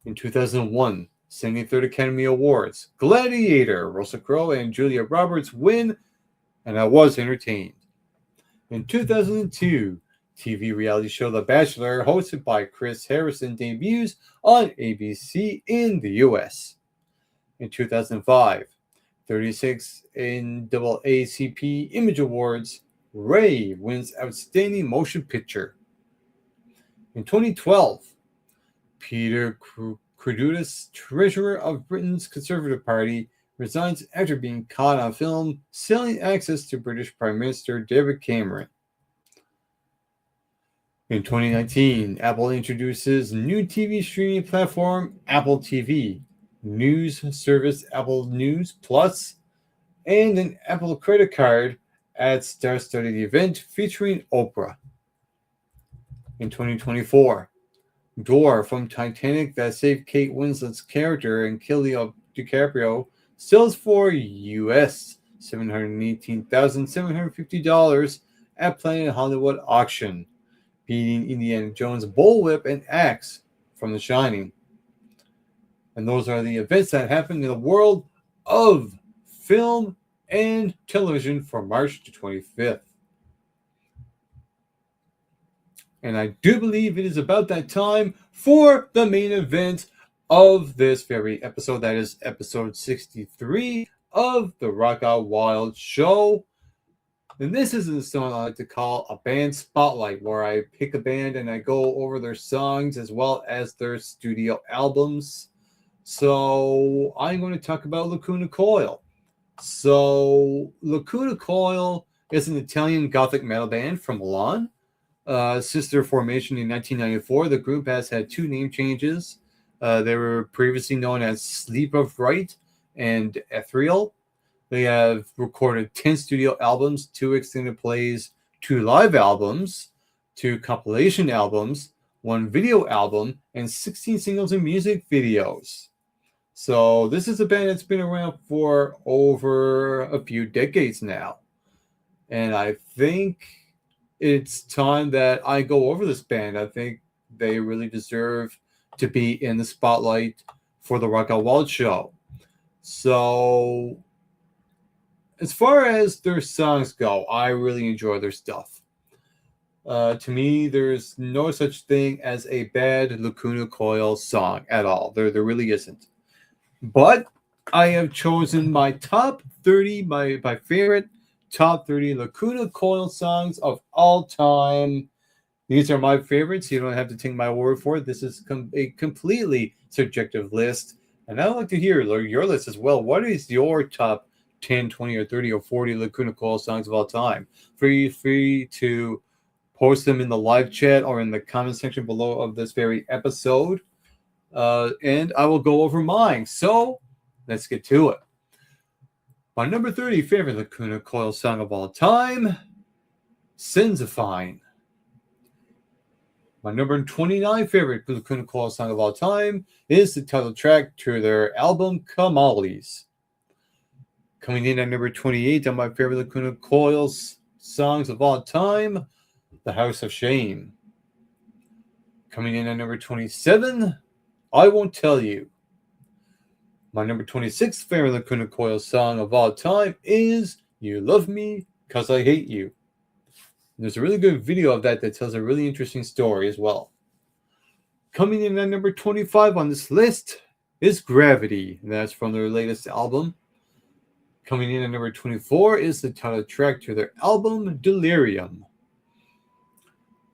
In 2001, 73rd Academy Awards, Gladiator, Russell Crowe and Julia Roberts win, and I was entertained. In 2002, TV reality show The Bachelor, hosted by Chris Harrison, debuts on ABC in the U.S. In 2005, 36 NAACP Image Awards, Ray wins Outstanding Motion Picture. In 2012, Peter Kroudas, treasurer of Britain's Conservative Party, resigns after being caught on film selling access to British Prime Minister David Cameron. In 2019, Apple introduces new TV streaming platform Apple TV, news service Apple News Plus, and an Apple credit card at star-studded event featuring Oprah. In 2024, door from Titanic that saved Kate Winslet's character and Leo DiCaprio sells for US $718,750 at Planet Hollywood auction, beating Indiana Jones' bullwhip and axe from The Shining. And those are the events that happened in the world of film and television for March the 25th. And I do believe it is about that time for the main event of this very episode. That is episode 63 of the Rock Out Wild show. And this is a song I like to call a band spotlight, where I pick a band and I go over their songs as well as their studio albums. So I'm going to talk about Lacuna Coil. So Lacuna Coil is an Italian gothic metal band from Milan. Sister formation in 1994. The group has had 2 name changes. They were previously known as Sleep of Right and Ethereal. They have recorded 10 studio albums, 2 extended plays, 2 live albums, 2 compilation albums, 1 video album, and 16 singles and music videos. So this is a band that's been around for over a few decades now. And I think it's time that I go over this band. I think they really deserve to be in the spotlight for the Rock Out Wild show. So as far as their songs go, I really enjoy their stuff. To me, there's no such thing as a bad Lacuna Coil song at all. There really isn't. But I have chosen my top 30, my favorite top 30 Lacuna Coil songs of all time. These are my favorites. You don't have to take my word for it. This is a completely subjective list. And I'd like to hear your list as well. What is your top 10, 20, or 30, or 40 Lacuna Coil songs of all time? Free to post them in the live chat or in the comment section below of this very episode. And I will go over mine. So let's get to it. My number 30 favorite Lacuna Coil song of all time, Senzifine. My number 29 favorite Lacuna Coil song of all time is the title track to their album Kamales. Coming in at number 28 on my favorite Lacuna Coil songs of all time, The House of Shame. Coming in at number 27, I Won't Tell You. My number 26 favorite Lacuna Coil song of all time is You Love Me 'Cause I Hate You. And there's a really good video of that tells a really interesting story as well. Coming in at number 25 on this list is Gravity, and that's from their latest album. Coming in at number 24 is the title track to their album Delirium.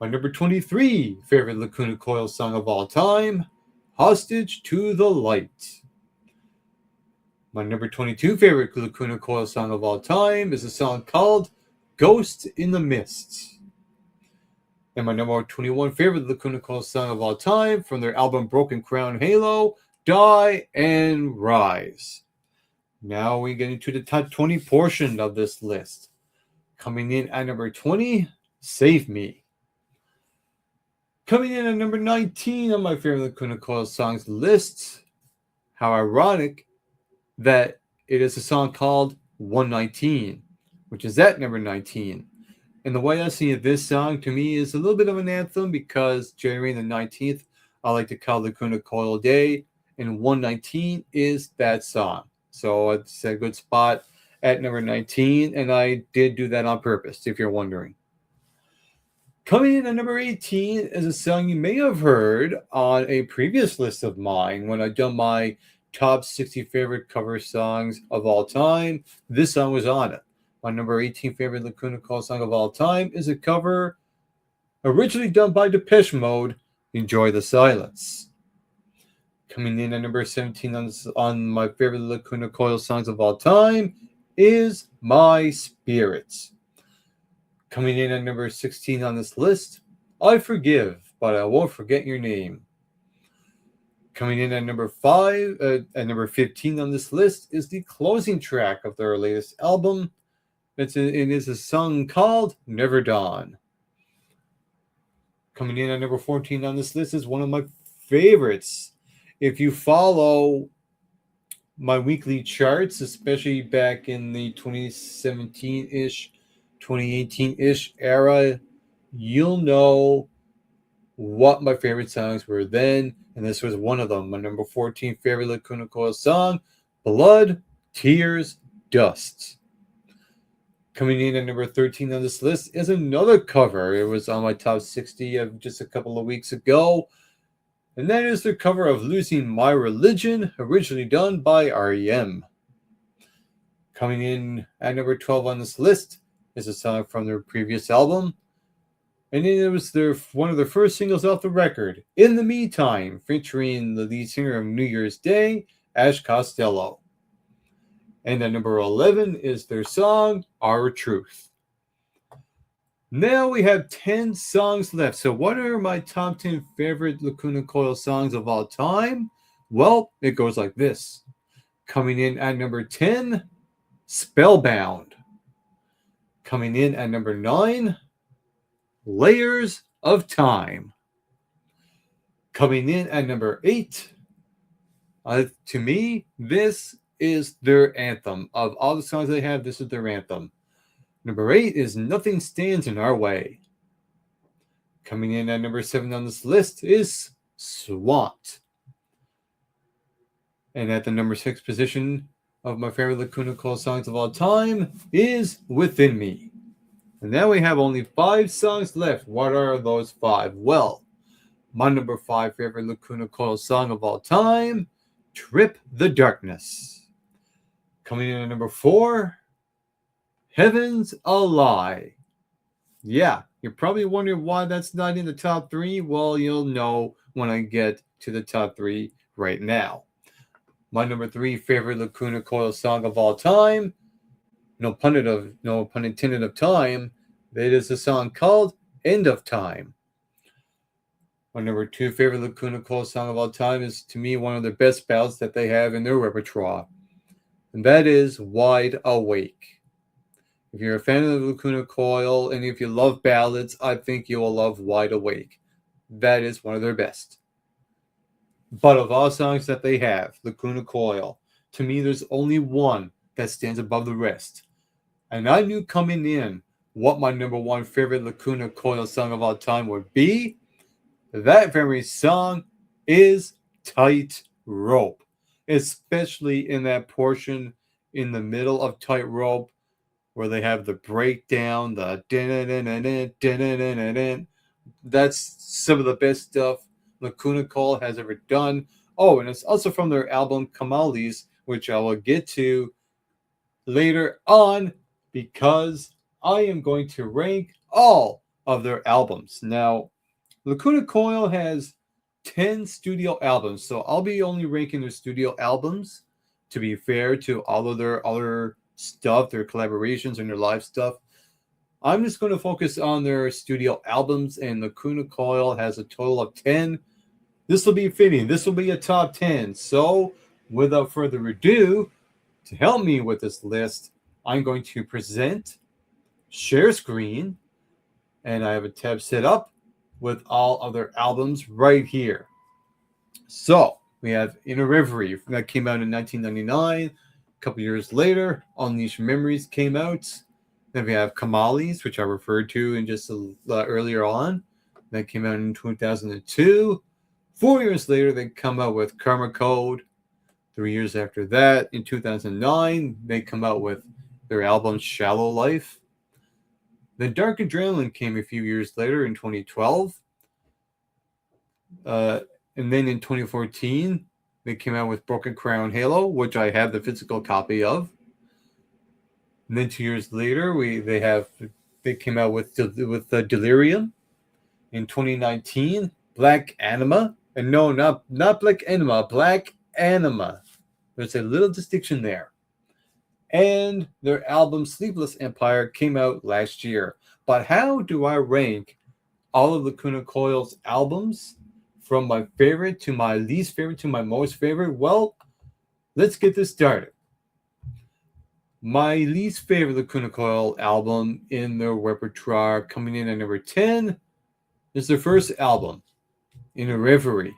My number 23 favorite Lacuna Coil song of all time, Hostage to the Light. My number 22 favorite Lacuna Coil song of all time is a song called Ghost in the Mist. And my number 21 favorite Lacuna Coil song of all time from their album Broken Crown Halo, Die and Rise. Now we get into the top 20 portion of this list. Coming in at number 20, Save Me. Coming in at number 19 on my favorite Lacuna Coil songs list, how ironic that it is a song called 119, which is at number 19. And the way I see it, this song to me is a little bit of an anthem because January the 19th, I like to call Lacuna Coil Day, and 119 is that song. So it's a good spot at number 19, and I did do that on purpose, if you're wondering. Coming in at number 18 is a song you may have heard on a previous list of mine when I done my top 60 favorite cover songs of all time. This song was on it. My number 18 favorite Lacuna Coil song of all time is a cover originally done by Depeche Mode, Enjoy the Silence. Coming in at number 17 on my favorite Lacuna Coil songs of all time is My Spirits. Coming in at number 16 on this list, I Forgive, But I Won't Forget Your Name. Coming in at number 15 on this list is the closing track of their latest album. It is a song called Never Dawn. Coming in at number 14 on this list is one of my favorites. If you follow my weekly charts, especially back in the 2017-ish, 2018-ish era, you'll know what my favorite songs were then, and this was one of them. My number 14 favorite Lacuna Coil song, Blood, Tears, Dust. Coming in at number 13 on this list is another cover. It was on my top 60 of just a couple of weeks ago, and that is the cover of Losing My Religion, originally done by R.E.M. Coming in at number 12 on this list is a song from their previous album. And then it was one of their first singles off the record, In the Meantime, featuring the lead singer of New Year's Day, Ash Costello. And at number 11 is their song, Our Truth. Now we have 10 songs left. So what are my top 10 favorite Lacuna Coil songs of all time? Well, it goes like this. Coming in at number 10, Spellbound. Coming in at number 9, Layers of Time. Coming in at number 8, to me, this is their anthem. Of all the songs they have, this is their anthem. Number 8 is Nothing Stands in Our Way. Coming in at number 7 on this list is Swamped. And at the number 6 position of my favorite Lacuna Coil songs of all time is Within Me. And now we have only 5 songs left. What are those 5? Well, my number 5 favorite Lacuna Coil song of all time, Trip the Darkness. Coming in at number 4, Heaven's a Lie. Yeah, you're probably wondering why that's not in the top 3. Well, you'll know when I get to the top 3 right now. My number 3 favorite Lacuna Coil song of all time, no pun intended of time, it is a song called End of Time. My number 2 favorite Lacuna Coil song of all time is, to me, one of the best ballads that they have in their repertoire. And that is Wide Awake. If you're a fan of Lacuna Coil and if you love ballads, I think you will love Wide Awake. That is one of their best. But of all songs that they have, Lacuna Coil, to me there's only one that stands above the rest. And I knew coming in what my number 1 favorite Lacuna Coil song of all time would be. That very song is Tight Rope. Especially in that portion in the middle of Tight Rope where they have the breakdown, the that's some of the best stuff Lacuna Coil has ever done. Oh, and it's also from their album Kamales, which I will get to later on because I am going to rank all of their albums. Now, Lacuna Coil has 10 studio albums, so I'll be only ranking their studio albums to be fair to all of their other stuff, their collaborations and their live stuff. I'm just going to focus on their studio albums, and Lacuna Coil has a total of 10. This will be fitting. This will be a top 10. So, without further ado, to help me with this list, I'm going to present Share Screen, and I have a tab set up with all other albums right here. So, we have Inner Reverie that came out in 1999. A couple years later, Unleash Memories came out. Then we have Kamales, which I referred to in just earlier on. That came out in 2002. 4 years later, they come out with Karma Code. 3 years after that, in 2009, they come out with their album Shallow Life. Then Dark Adrenaline came a few years later in 2012. And then in 2014, they came out with Broken Crown Halo, which I have the physical copy of. And then 2 years later, they came out with Delirium. In 2019, Black Anima. And no, not Black Anima, Black Anima. There's a little distinction there. And their album Sleepless Empire came out last year. But how do I rank all of Lacuna Coil's albums from my favorite to my least favorite to my most favorite? Well, let's get this started. My least favorite Lacuna Coil album in their repertoire, coming in at number 10, is their first album, Inner Reverie.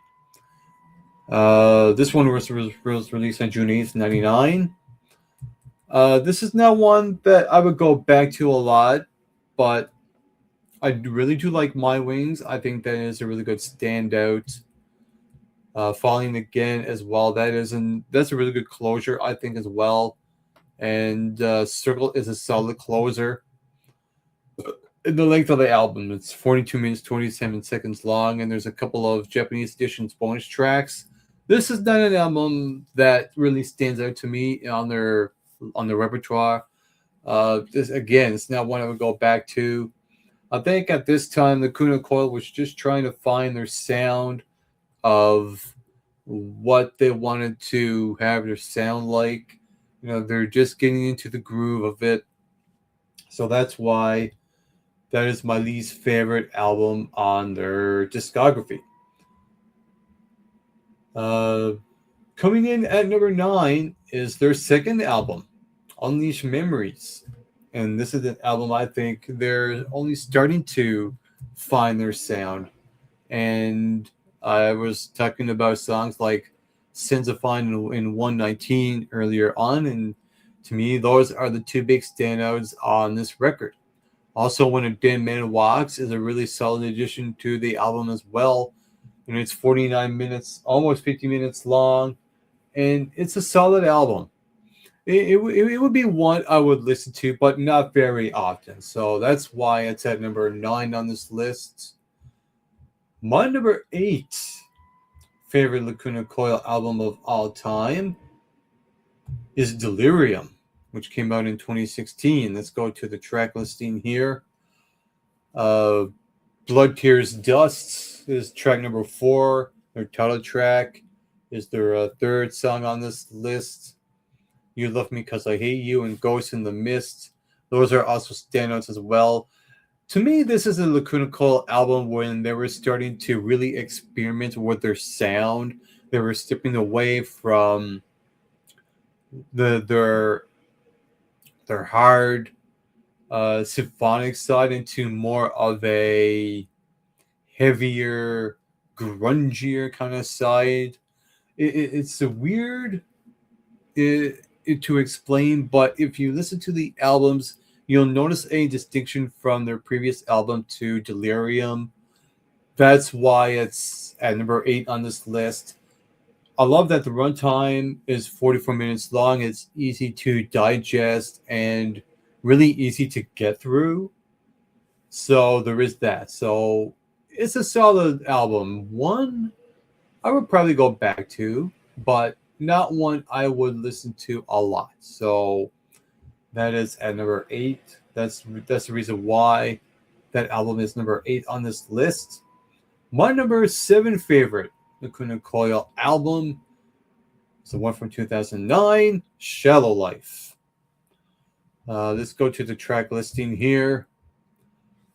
This one was released on June 8th, 1999. This is not one that I would go back to a lot, but I really do like My Wings. I think that is a really good standout. Falling Again as well. That's a really good closure, I think, as well. And Circle is a solid closer. In the length of the album, it's 42 minutes, 27 seconds long, and there's a couple of Japanese editions bonus tracks. This is not an album that really stands out to me on their repertoire. Again, it's not one I would go back to. I think at this time, Lacuna Coil was just trying to find their sound of what they wanted to have their sound like. They're just getting into the groove of it. So that's why that is my least favorite album on their discography. Uh, Coming in at number 9 is their second album, Unleash Memories. And this is an album I think they're only starting to find their sound. And I was talking about songs like Sins of Fine in 119 earlier on. And to me, those are the two big standouts on this record. Also, When a Dead Man Walks is a really solid addition to the album as well. And it's 49 minutes, almost 50 minutes long. And it's a solid album. It would be one I would listen to, but not very often. So that's why it's at number 9 on this list. My number 8 favorite Lacuna Coil album of all time is Delirium, which came out in 2016. Let's go to the track listing here. Blood Tears Dust is track number 4. Their title track is their third song on this list. You Love Me Cause I Hate You and Ghost in the Mist. Those are also standouts as well. To me, this is a Lacuna Coil album when they were starting to really experiment with their sound. They were stepping away from their hard symphonic side into more of a heavier, grungier kind of side. It's a weird to explain, but if you listen to the albums, you'll notice a distinction from their previous album to Delirium. That's why it's at number 8 on this list. I love that the runtime is 44 minutes long. It's easy to digest and really easy to get through. So there is that. So it's a solid album. One I would probably go back to, but not one I would listen to a lot. So that is at number 8. That's the reason why that album is number 8 on this list. My number 7 favorite Lacuna Coil album is the one from 2009, Shallow Life. Let's go to the track listing here.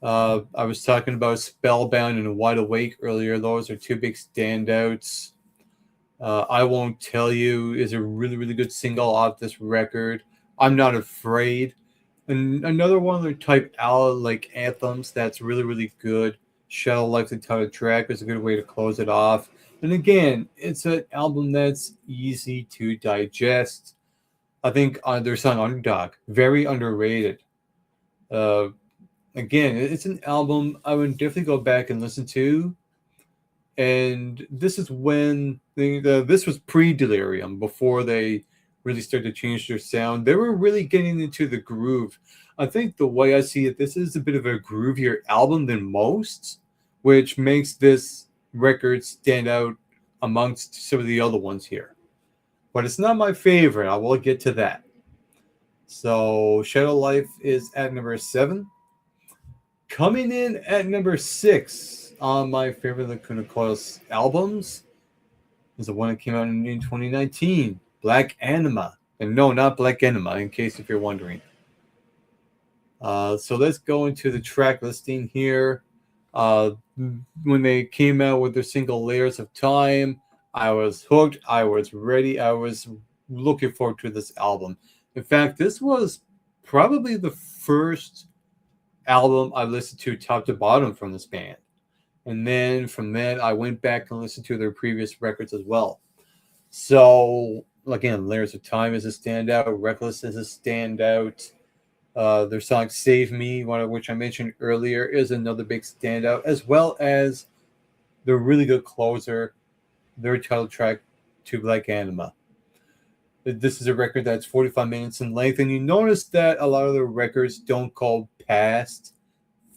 I was talking about Spellbound and Wide Awake earlier. Those are two big standouts. I Won't Tell You is a really, really good single off this record. I'm Not Afraid. And another one of their type like anthems that's really, really good. Shallow Life, the title track, is a good way to close it off. And again, it's an album that's easy to digest. I think their song Underdog, very underrated. Again, it's an album I would definitely go back and listen to. And this is when this was pre-Delirium, before they really started to change their sound. They were really getting into the groove. I think the way I see it, this is a bit of a groovier album than most, which makes this record stand out amongst some of the other ones here. But it's not my favorite. I will get to that. So Shadow Life is at number 7. Coming in at number 6 on my favorite Lacuna Coil albums is the one that came out in 2019, Black Anima. And no, not Black Enema, in case if you're wondering. So let's go into the track listing here. When they came out with their single Layers of Time, I was hooked. I was ready. I was looking forward to this album. In fact, this was probably the first album I listened to top to bottom from this band. And then from that, I went back and listened to their previous records as well. So, again, Layers of Time is a standout. Reckless is a standout. Their song Save Me, one of which I mentioned earlier, is another big standout, as well as the really good closer, their title track, To Black Anima. This is a record that's 45 minutes in length, and you notice that a lot of the records don't go past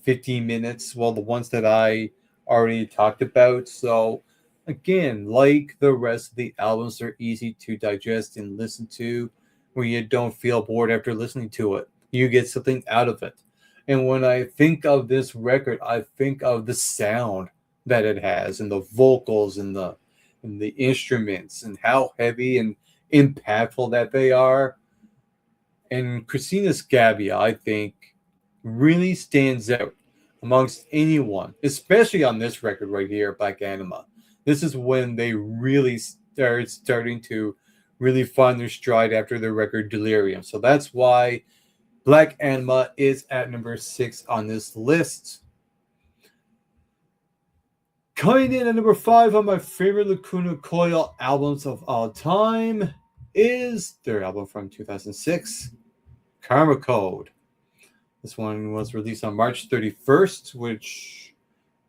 15 minutes, well, the ones that I already talked about. So, again, like the rest of the albums, they're easy to digest and listen to, where you don't feel bored after listening to it. You get something out of it. And when I think of this record, I think of the sound that it has and the vocals and the instruments and how heavy and impactful that they are. And Christina Scabbia, I think, really stands out amongst anyone, especially on this record right here, Black Anima. This is when they really starting to really find their stride after their record Delirium. So that's why Black Anima is at number 6 on this list. Coming in at number 5 on my favorite Lacuna Coil albums of all time is their album from 2006, Karma Code. This one was released on March 31st, which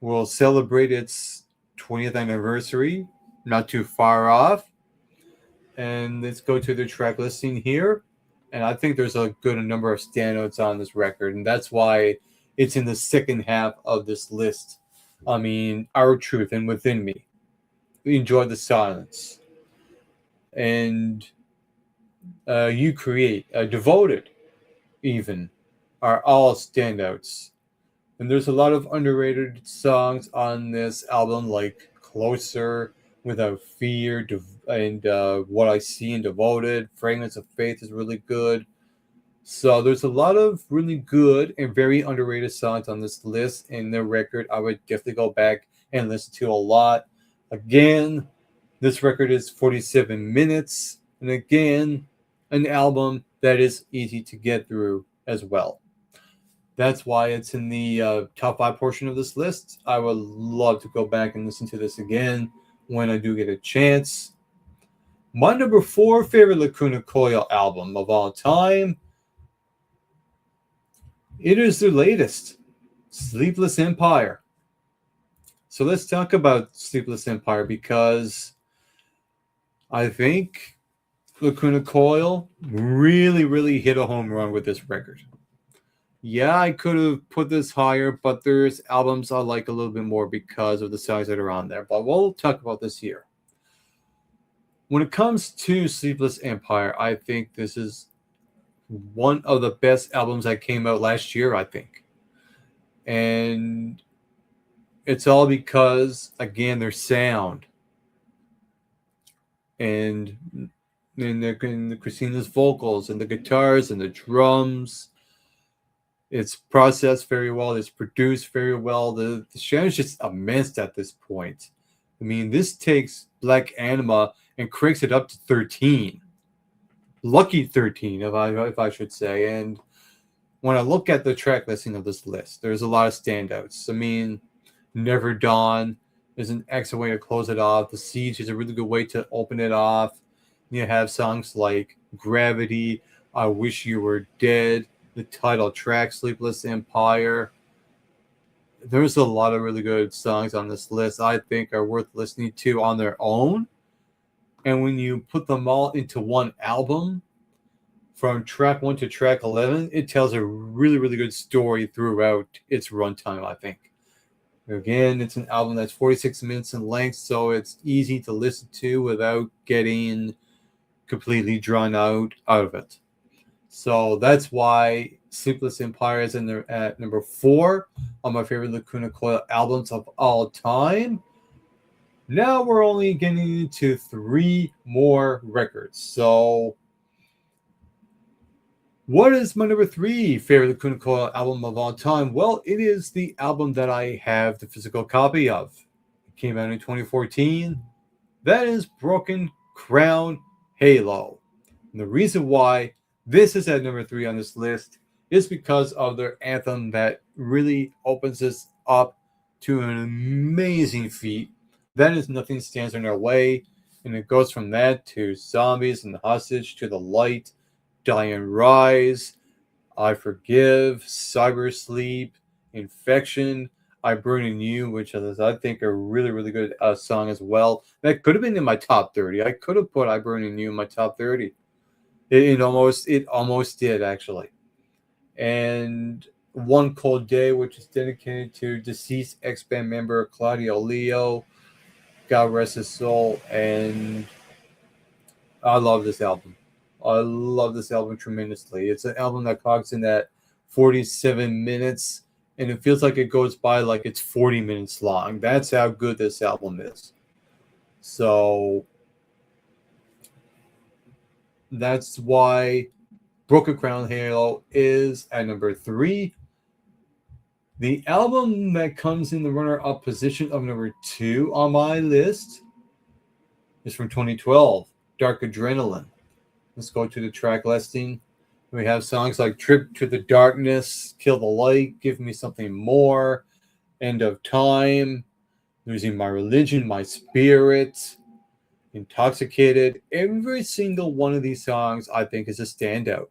will celebrate its 20th anniversary, not too far off. And let's go to the track listing here. And I think there's a good number of standouts on this record, and that's why it's in the second half of this list. I mean, Our Truth and Within Me. Enjoy the Silence. And You Create, Devoted, even, are all standouts. And there's a lot of underrated songs on this album, like Closer, Without Fear, and What I See in Devoted. Fragments of Faith is really good. So there's a lot of really good and very underrated songs on this list. And their record, I would definitely go back and listen to a lot. Again, this record is 47 minutes. And again, an album that is easy to get through as well. That's why it's in the top 5 portion of this list. I would love to go back and listen to this again when I do get a chance. My number 4 favorite Lacuna Coil album of all time, it is their latest, Sleepless Empire. So let's talk about Sleepless Empire, because I think Lacuna Coil really, really hit a home run with this record. Yeah, I could have put this higher, but there's albums I like a little bit more because of the songs that are on there. But we'll talk about this here. When it comes to Sleepless Empire, I think this is one of the best albums that came out last year, I think. And it's all because, again, their sound and the Christina's vocals and the guitars and the drums. It's processed very well. It's produced very well. The sound is just immense at this point. I mean, this takes Black Anima and cranks it up to 13. Lucky 13, if I should say. And when I look at the track listing of this list, there's a lot of standouts. I mean, Never Dawn is an excellent way to close it off. The Siege is a really good way to open it off. You have songs like Gravity, I Wish You Were Dead, the title track, Sleepless Empire. There's a lot of really good songs on this list I think are worth listening to on their own. And when you put them all into one album, from track 1 to track 11, it tells a really, really good story throughout its runtime, I think. Again, it's an album that's 46 minutes in length, so it's easy to listen to without getting completely drawn out of it. So that's why Sleepless Empire is in there at number 4 on my favorite Lacuna Coil albums of all time. Now we're only getting into 3 more records. So what is my number 3 favorite Lacuna Coil album of all time? Well, it is the album that I have the physical copy of. It came out in 2014. That is Broken Crown Halo. And the reason why this is at number 3 on this list is because of their anthem that really opens us up to an amazing feat. That is Nothing Stands in Our Way. And it goes from that to Zombies and the Hostage to The Light, Die and Rise, I Forgive, Cyber Sleep, Infection, I Burn in You, which is, I think, a really, really good song as well. That could have been in my top 30. I could have put I Burn in You in my top 30. It almost did, actually. And One Cold Day, which is dedicated to deceased X-Band member Claudio Leo. God rest his soul. And I love this album. I love this album tremendously. It's an album that clocks in at 47 minutes, and it feels like it goes by like it's 40 minutes long. That's how good this album is. So that's why Broken Crown Halo is at number 3. The album that comes in the runner-up position of number 2 on my list is from 2012, Dark Adrenaline. Let's go to the track listing. We have songs like Trip to the Darkness, Kill the Light, Give Me Something More, End of Time, Losing My Religion, My Spirit, Intoxicated. Every single one of these songs I think is a standout.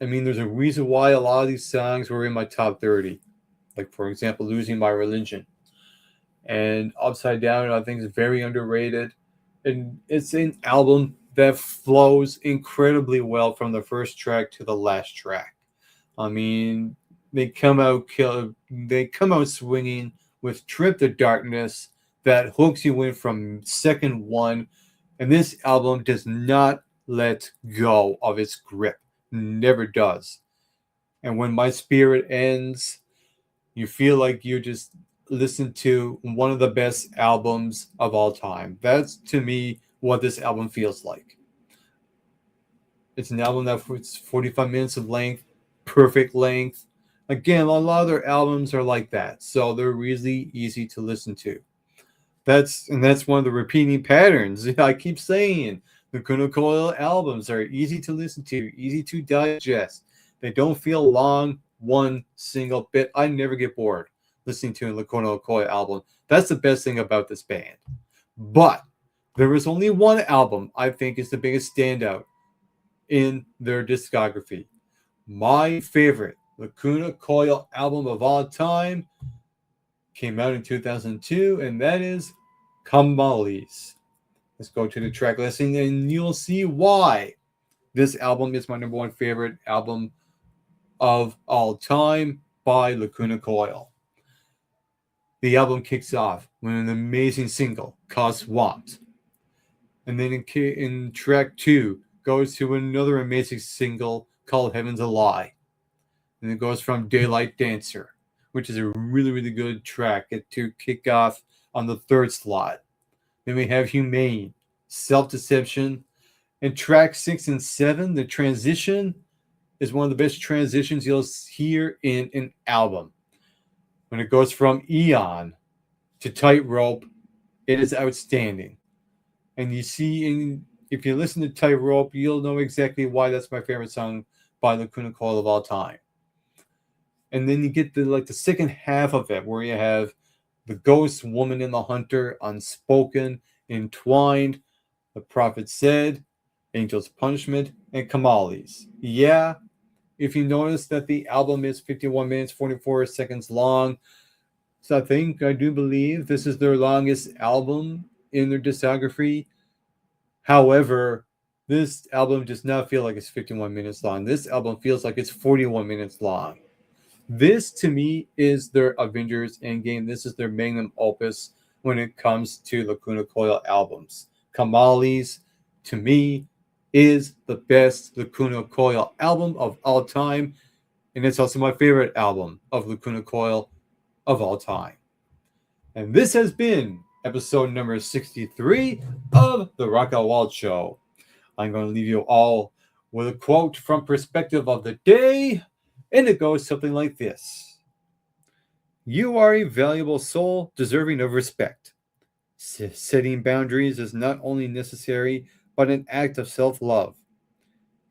I mean, there's a reason why a lot of these songs were in my top 30. Like, for example, Losing My Religion. And Upside Down, I think, is very underrated. And it's an album that flows incredibly well from the first track to the last track. I mean, they come out swinging with Trip to Darkness that hooks you in from second one. And this album does not let go of its grip. Never does. And when My Spirit ends, you feel like you just listened to one of the best albums of all time. That's, to me, what this album feels like. It's an album that's 45 minutes of length, perfect length. Again, a lot of their albums are like that, so they're really easy to listen to. That's one of the repeating patterns. I keep saying the Lacuna Coil albums are easy to listen to, easy to digest. They don't feel long one single bit. I never get bored listening to a Lacuna Coil album. That's the best thing about this band. But there is only one album I think is the biggest standout in their discography. My favorite Lacuna Coil album of all time came out in 2002, and that is Kamali's. Let's go to the track listing, and you'll see why this album is my number one favorite album of all time by Lacuna Coil. The album kicks off with an amazing single called Swamped. And then in track 2 goes to another amazing single called Heaven's a Lie. And it goes from Daylight Dancer, which is a really, really good track to kick off on the 3rd slot. Then we have Humane, Self-Deception, and track 6 and 7, the transition is one of the best transitions you'll hear in an album. When it goes from Eon to Tightrope, it is outstanding. And you see, if you listen to Tightrope, you'll know exactly why that's my favorite song by Lacuna Coil of all time. And then you get the second half of it, where you have the Ghost, Woman and the Hunter, Unspoken, Entwined, The Prophet Said, Angel's Punishment, and Kamali's. Yeah, if you notice that the album is 51 minutes, 44 seconds long, so I do believe this is their longest album in their discography. However, this album does not feel like it's 51 minutes long. This album feels like it's 41 minutes long. This, to me, is their Avengers Endgame. This is their magnum opus when it comes to Lacuna Coil albums. Kamali's, to me, is the best Lacuna Coil album of all time, and it's also my favorite album of Lacuna Coil of all time. And this has been episode number 63 of the Rock Out Wild Show. I'm going to leave you all with a quote from Perspective of the Day, and it goes something like this. You are a valuable soul deserving of respect. Setting boundaries is not only necessary, but an act of self-love.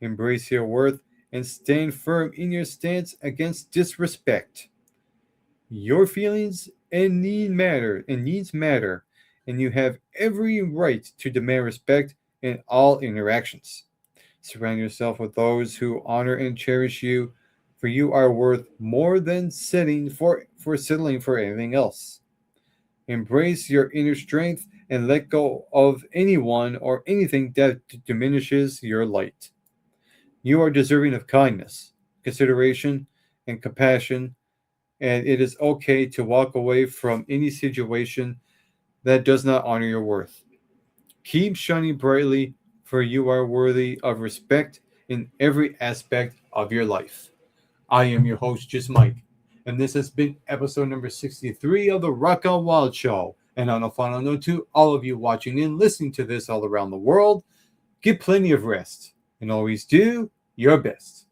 Embrace your worth and stand firm in your stance against disrespect. Your feelings and needs matter, and you have every right to demand respect in all interactions. Surround yourself with those who honor and cherish you, for you are worth more than settling for anything else. Embrace your inner strength and let go of anyone or anything that diminishes your light. You are deserving of kindness, consideration, and compassion, and it is okay to walk away from any situation that does not honor your worth. Keep shining brightly for you are worthy of respect in every aspect of your life. I am your host, Just Mike, and this has been episode number 63 of the Rock on Wild Show. And on a final note to all of you watching and listening to this all around the world, get plenty of rest and always do your best.